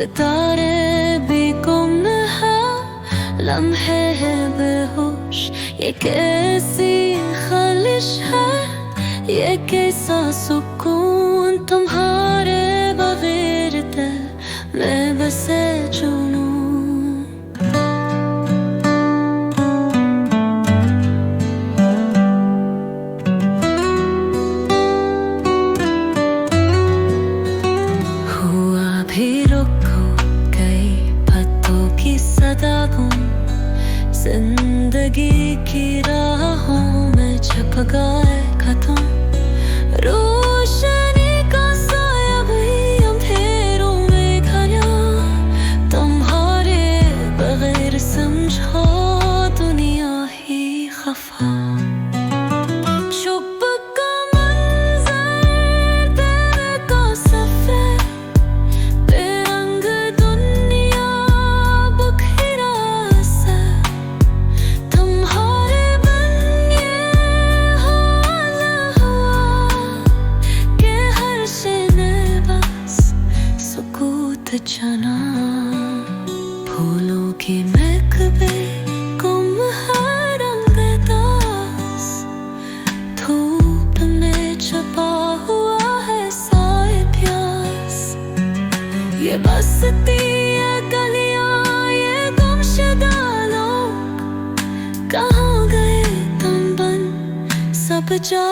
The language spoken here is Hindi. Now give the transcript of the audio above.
सितारे भी गुम है, लम्हे है बेहोश। ये कैसी खालिश है, ये कैसा सुकून, तुम्हारे बगैर दिल मैं बसे जुनूं। हुआ भी रुको गई पत्तों की सदा गुम, जिंदगी की राहों में छप गए खत्म। रोशनी का साया भी अंधेरों में घना, तुम्हारे बगैर समझो दुनिया ही खफा। चुप का मंजर तेरे का सफर, बेरंग दुनिया बखेरा सा, तुम्हारे बन ये हाल हुआ कि हर शे ने बस सुकूत चना। फूलों की महक गुम है रंगदास, धूप में छुपा हुआ है साए प्यास। ये बसती ये गलियां ये गुमशुदा लोग, कहाँ गए तुम बन सब जा